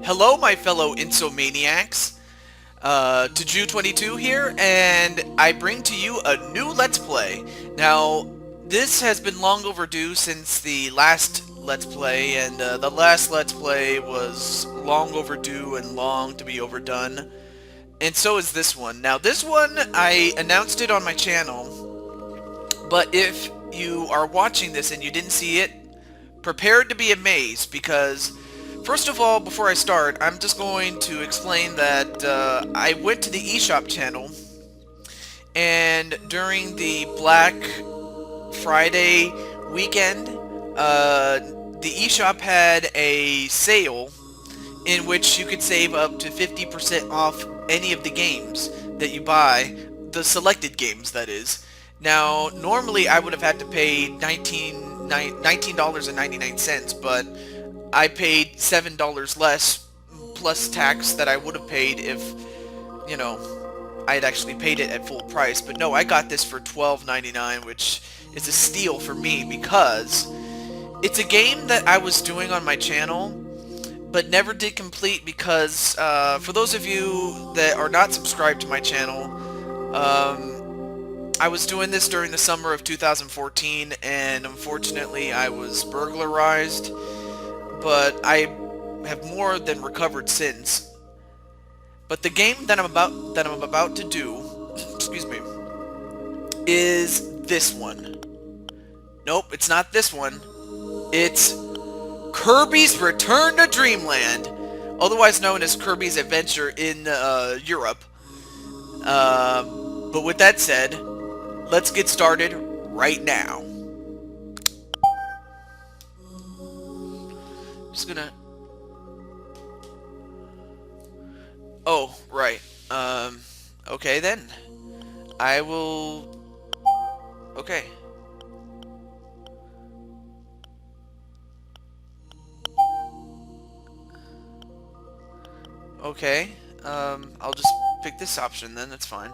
Hello, my fellow Insomaniacs. TehJew22 here, and I bring to you a new Let's Play. Now, this has been long overdue since the last Let's Play, and the last Let's Play was long overdue and long to be overdone. And so is this one. Now, this one, I announced it on my channel, but if you are watching this and you didn't see it, prepare to be amazed, because first of all, before I start, I'm just going to explain that I went to the eShop channel, and during the Black Friday weekend, the eShop had a sale in which you could save up to 50% off any of the games that you buy, the selected games, that is. Now, normally I would have had to pay $19.99, but I paid $7 less, plus tax, that I would have paid if, you know, I had actually paid it at full price. But no, I got this for $12.99, which is a steal for me, because it's a game that I was doing on my channel, but never did complete because, for those of you that are not subscribed to my channel, I was doing this during the summer of 2014, and unfortunately I was burglarized, but I have more than recovered since. But the game that I'm about to do, excuse me, is this one. Nope, it's not this one. It's Kirby's Return to Dreamland, otherwise known as Kirby's Adventure in Europe. But with that said, let's get started right now. Just gonna... Oh, right. Okay then. I will... Okay. Okay. I'll just pick this option then, that's fine.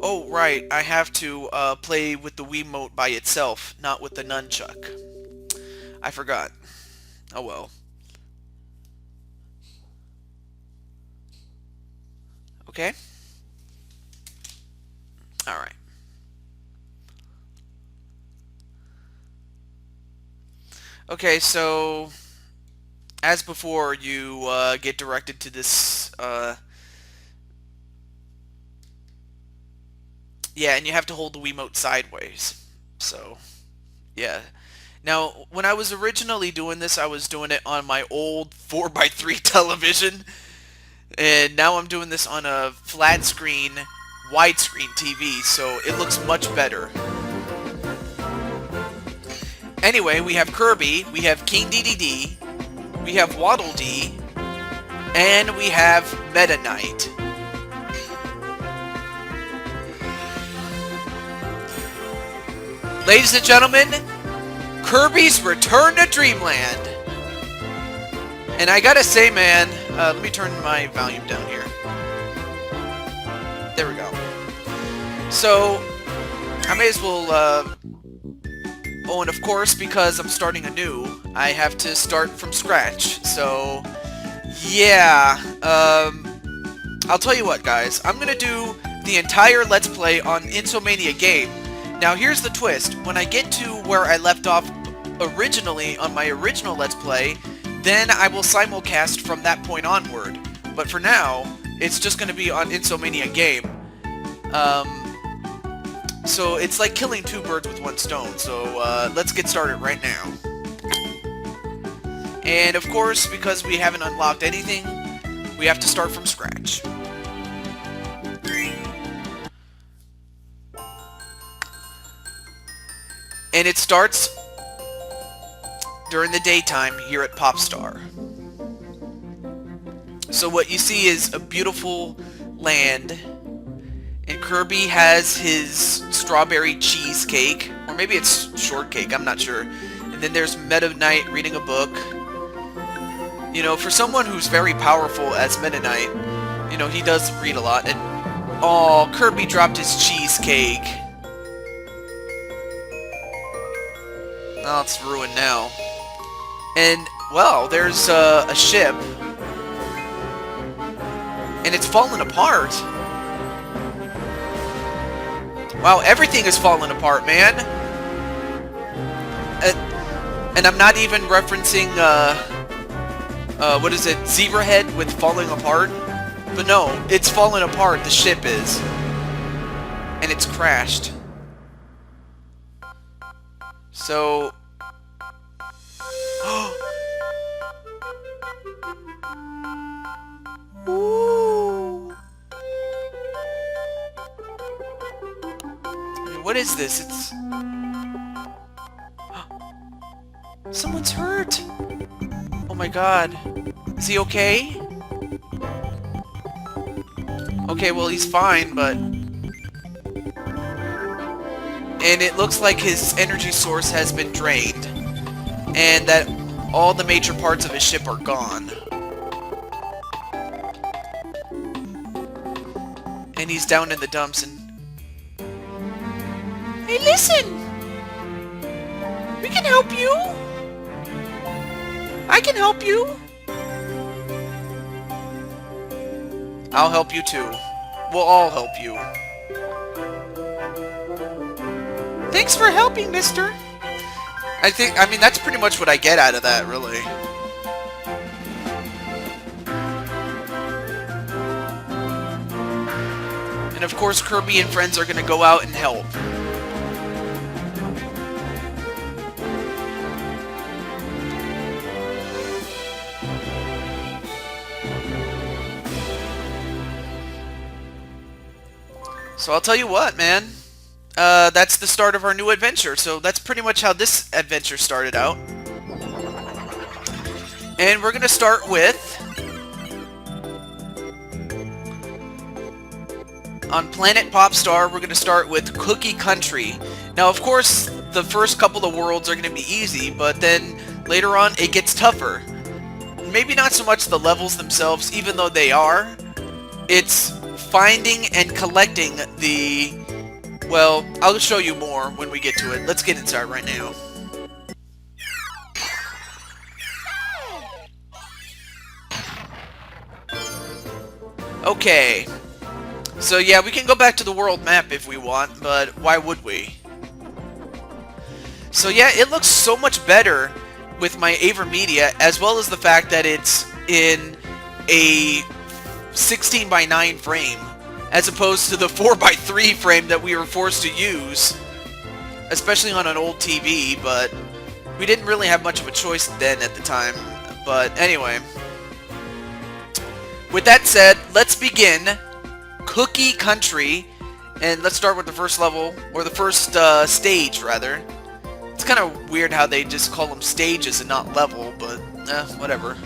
Oh, right, I have to play with the Wiimote by itself, not with the nunchuck. I forgot. Oh well. Okay. Alright. Okay, so as before, you get directed to this yeah, and you have to hold the Wiimote sideways. So, yeah. Now, when I was originally doing this, I was doing it on my old 4x3 television. And now I'm doing this on a flat screen, widescreen TV, so it looks much better. Anyway, we have Kirby, we have King DDD, we have Waddle Dee, and we have Meta Knight. Ladies and gentlemen, Kirby's Return to Dreamland. And I gotta say, man, let me turn my volume down here. There we go. So, I may as well, oh, and of course, because I'm starting anew, I have to start from scratch. So, yeah, I'll tell you what, guys. I'm gonna do the entire Let's Play on Insomania game. Now, here's the twist. When I get to where I left off originally on my original Let's Play, then I will simulcast from that point onward. But for now, it's just going to be on Insomania game. So it's like killing two birds with one stone. So let's get started right now. And of course, because we haven't unlocked anything, we have to start from scratch. And it starts during the daytime here at Popstar. So what you see is a beautiful land, and Kirby has his strawberry cheesecake, or maybe it's shortcake, I'm not sure. And then there's Meta Knight reading a book. You know, for someone who's very powerful as Meta Knight, you know, he does read a lot. And oh, Kirby dropped his cheesecake. Oh, it's ruined now. And, well, there's a ship. And it's fallen apart. Wow, everything is falling apart, man. And I'm not even referencing, what is it, Zebra Head with falling apart? But no, it's falling apart, the ship is. And it's crashed. So... Ooh. What is this? It's... Someone's hurt! Oh my god. Is he okay? Okay, well he's fine, but... And it looks like his energy source has been drained. And that all the major parts of his ship are gone. And he's down in the dumps and... Hey, listen! We can help you! I can help you! I'll help you too. We'll all help you. Thanks for helping, mister! I mean, that's pretty much what I get out of that, really. And of course, Kirby and friends are gonna go out and help. So I'll tell you what, man. That's the start of our new adventure. So that's pretty much how this adventure started out. And we're gonna start with... On Planet Popstar, we're gonna start with Cookie Country. Now, of course, the first couple of worlds are gonna be easy, but then later on, it gets tougher. Maybe not so much the levels themselves, even though they are. It's finding and collecting the... Well, I'll show you more when we get to it. Let's get inside right now. Okay. So yeah, we can go back to the world map if we want, but why would we? So yeah, it looks so much better with my AverMedia, as well as the fact that it's in a 16:9 frame, as opposed to the 4:3 frame that we were forced to use, especially on an old TV, but we didn't really have much of a choice then at the time. But anyway, with that said, let's begin Cookie Country, and let's start with the first level, or the first stage, rather. It's kind of weird how they just call them stages and not level, but whatever.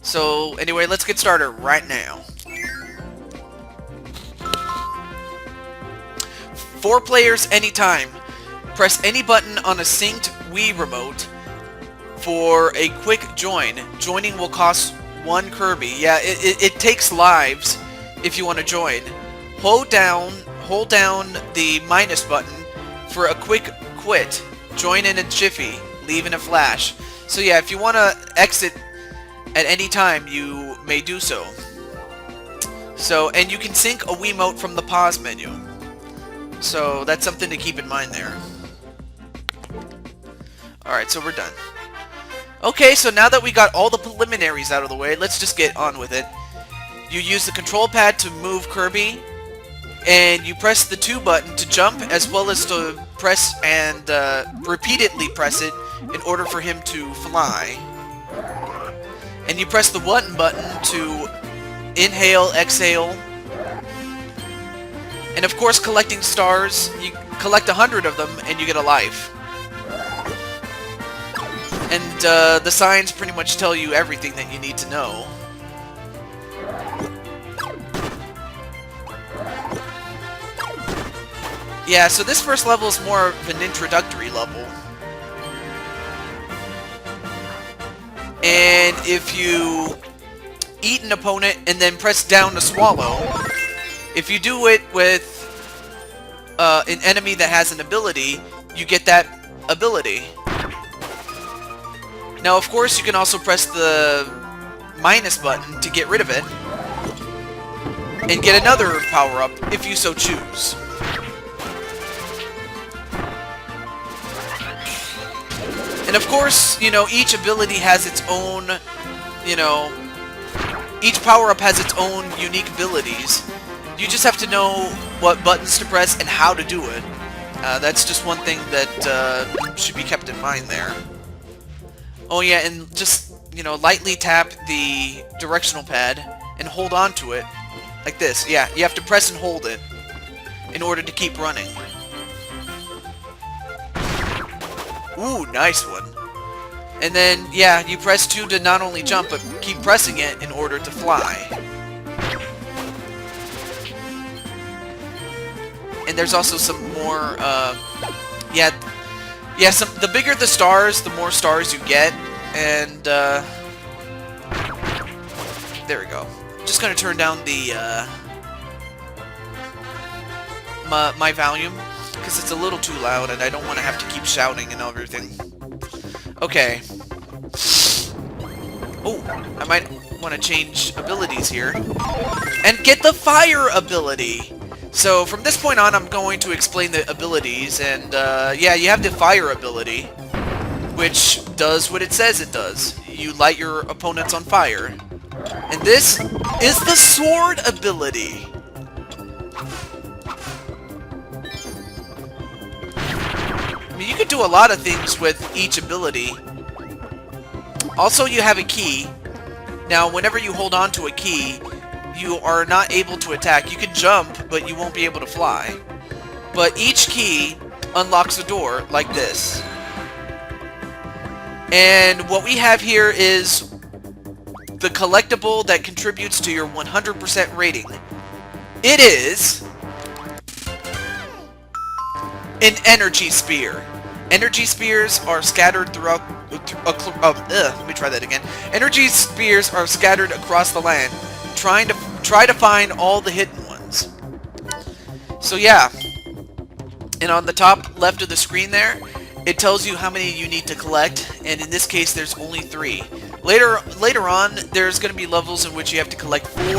So anyway, let's get started right now. 4 players anytime. Press any button on a synced Wii remote for a quick join. Joining will cost 1 Kirby. Yeah, it takes lives if you want to join. Hold down the minus button for a quick quit. Join in a jiffy. Leave in a flash. So yeah, if you want to exit at any time, you may do so. So, and you can sync a Wiimote from the pause menu. So that's something to keep in mind there. Alright, so we're done. Okay, so now that we got all the preliminaries out of the way, let's just get on with it. You use the control pad to move Kirby, and you press the 2 button to jump, as well as to press and repeatedly press it in order for him to fly. And you press the 1 button to inhale, exhale. And of course, collecting stars, you collect 100 of them and you get a life. And the signs pretty much tell you everything that you need to know. Yeah, so this first level is more of an introductory level. And if you eat an opponent and then press down to swallow, if you do it with an enemy that has an ability, you get that ability. Now, of course, you can also press the minus button to get rid of it, and get another power-up if you so choose. And of course, you know, each ability has its own, you know, each power-up has its own unique abilities. You just have to know what buttons to press and how to do it. That's just one thing that should be kept in mind there. Oh yeah, and just, you know, lightly tap the directional pad and hold on to it. Like this. Yeah, you have to press and hold it in order to keep running. Ooh, nice one. And then, yeah, you press 2 to not only jump, but keep pressing it in order to fly. And there's also some more, the bigger the stars, the more stars you get. And, there we go. Just gonna turn down the, my volume, because it's a little too loud, and I don't want to have to keep shouting and everything. Okay. Oh, I might want to change abilities here. And get the fire ability! So, from this point on, I'm going to explain the abilities, and, yeah, you have the fire ability, which does what it says it does. You light your opponents on fire. And this is the sword ability. I mean, you could do a lot of things with each ability. Also, you have a key. Now, whenever you hold on to a key, you are not able to attack. You can jump, but you won't be able to fly. But each key unlocks a door like this. And what we have here is the collectible that contributes to your 100% rating. It is an energy spear. Energy spears are scattered throughout. Let me try that again. Energy spears are scattered across the land, try to find all the hidden ones. So yeah, and on the top left of the screen there, it tells you how many you need to collect, and in this case, there's only 3. Later on, there's going to be levels in which you have to collect 4,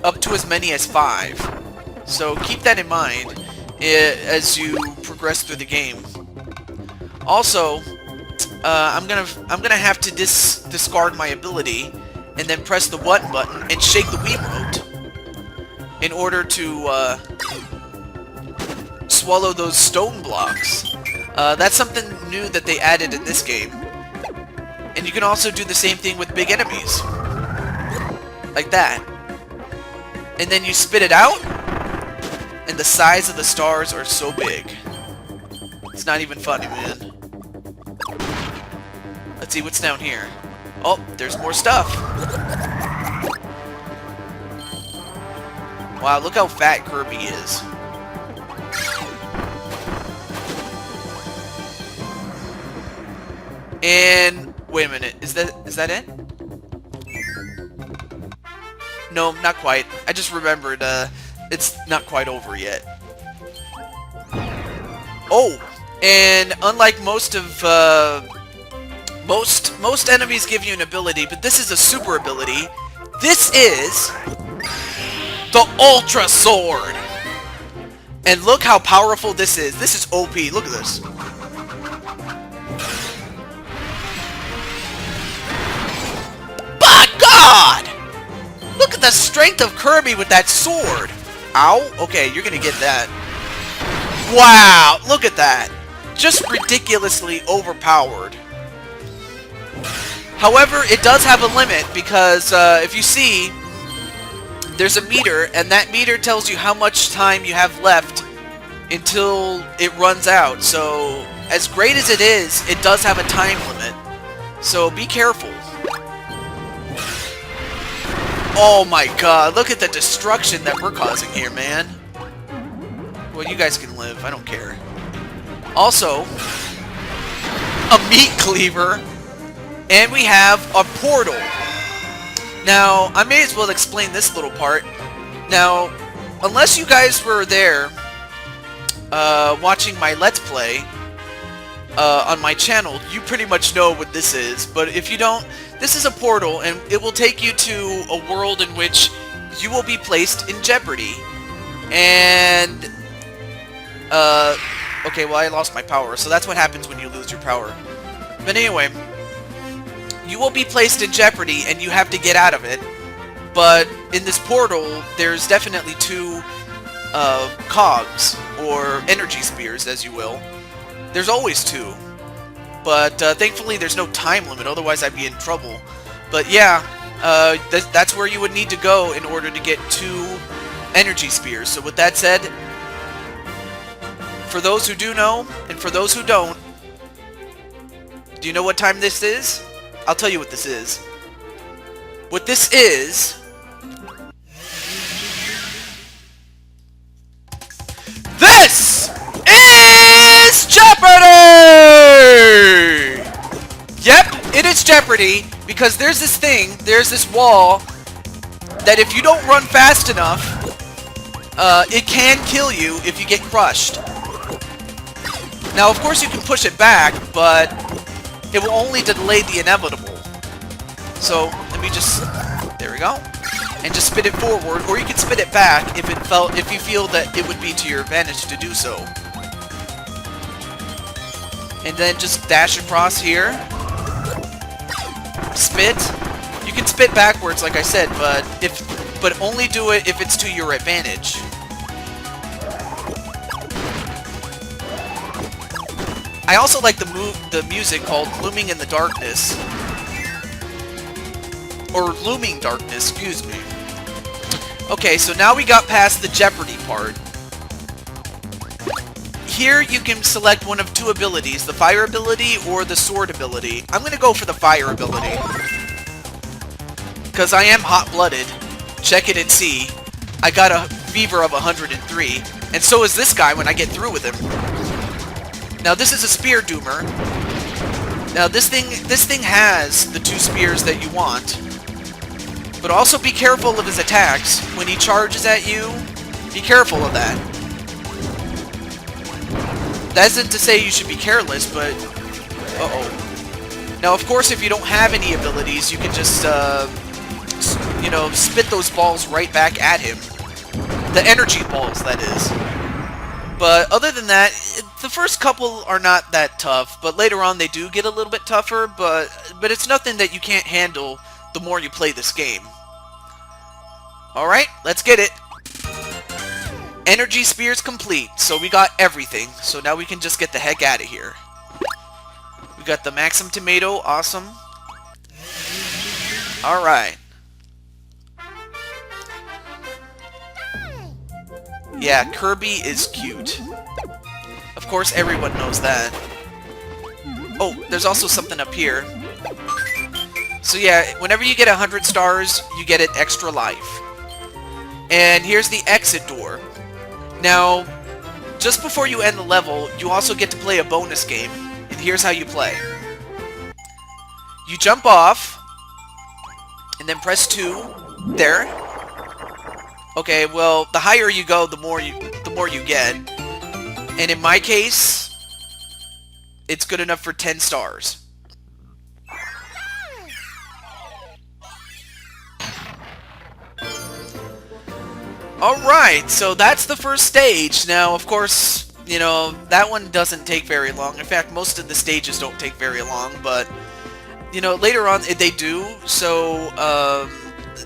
up to as many as 5. So keep that in mind as you progress through the game. Also, I'm gonna have to discard my ability and then press the button and shake the Wiimote in order to swallow those stone blocks. That's something new that they added in this game. And you can also do the same thing with big enemies. Like that. And then you spit it out, and the size of the stars are so big. It's not even funny, man. Let's see what's down here. Oh, there's more stuff. Wow, look how fat Kirby is. And wait a minute, is that it? No, not quite. I just remembered it's not quite over yet. Oh, and unlike most of most enemies give you an ability, but this is a super ability. This is the Ultra Sword. And look how powerful this is. This is OP. Look at this. By God! Look at the strength of Kirby with that sword. Ow. Okay, you're gonna get that. Wow, look at that. Just ridiculously overpowered. However, it does have a limit because if you see, there's a meter, and that meter tells you how much time you have left until it runs out. So, as great as it is, it does have a time limit. So, be careful. Oh my God, look at the destruction that we're causing here, man. Well, you guys can live, I don't care. Also, a meat cleaver, and we have a portal. Now, I may as well explain this little part. Now, unless you guys were there watching my Let's Play, on my channel, you pretty much know what this is. But if you don't, this is a portal, and it will take you to a world in which you will be placed in Jeopardy. And, okay, well, I lost my power, so that's what happens when you lose your power. But anyway, you will be placed in Jeopardy, and you have to get out of it. But in this portal, there's definitely two cogs, or energy spears, as you will. There's always two. But thankfully, there's no time limit, otherwise I'd be in trouble. But yeah, that's where you would need to go in order to get two energy spears. So with that said, for those who do know, and for those who don't, do you know what time this is? I'll tell you what this is. What this is... This is Jeopardy! Yep, it is Jeopardy, because there's this thing, there's this wall, that if you don't run fast enough, it can kill you if you get crushed. Now, of course, you can push it back, but it will only delay the inevitable. So, let me just... There we go. And just spin it forward, or you can spin it back if you feel that it would be to your advantage to do so. And then just dash across here. Spit. You can spit backwards, like I said, but only do it if it's to your advantage. I also like the music called Looming in the Darkness. Or Looming Darkness, excuse me. Okay, so now we got past the Jeopardy part. Here you can select one of two abilities, the fire ability or the sword ability. I'm going to go for the fire ability. Because I am hot-blooded. Check it and see. I got a fever of 103. And so is this guy when I get through with him. Now this is a spear doomer. Now this thing has the two spears that you want. But also be careful of his attacks. When he charges at you, be careful of that. That isn't to say you should be careless, but... Uh-oh. Now, of course, if you don't have any abilities, you can just, you know, spit those balls right back at him. The energy balls, that is. But other than that, the first couple are not that tough, but later on they do get a little bit tougher, but it's nothing that you can't handle the more you play this game. Alright, let's get it. Energy spears complete, so we got everything. So now we can just get the heck out of here. We got the Maxim Tomato, awesome. Alright. Yeah, Kirby is cute. Of course, everyone knows that. Oh, there's also something up here. So yeah, whenever you get 100 stars, you get an extra life. And here's the exit door. Now, just before you end the level, you also get to play a bonus game. And here's how you play. You jump off, and then press 2. There. Okay, well, the higher you go, the more you get. And in my case, it's good enough for 10 stars. Alright, so that's the first stage. Now, of course, you know, that one doesn't take very long. In fact, most of the stages don't take very long, but, you know, later on they do, so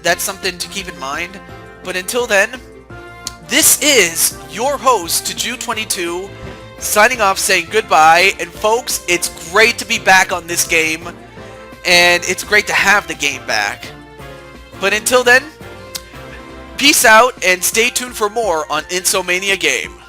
that's something to keep in mind. But until then, this is your host, TehJew22, signing off, saying goodbye. And folks, it's great to be back on this game, and it's great to have the game back. But until then, peace out, and stay tuned for more on Insomania Game.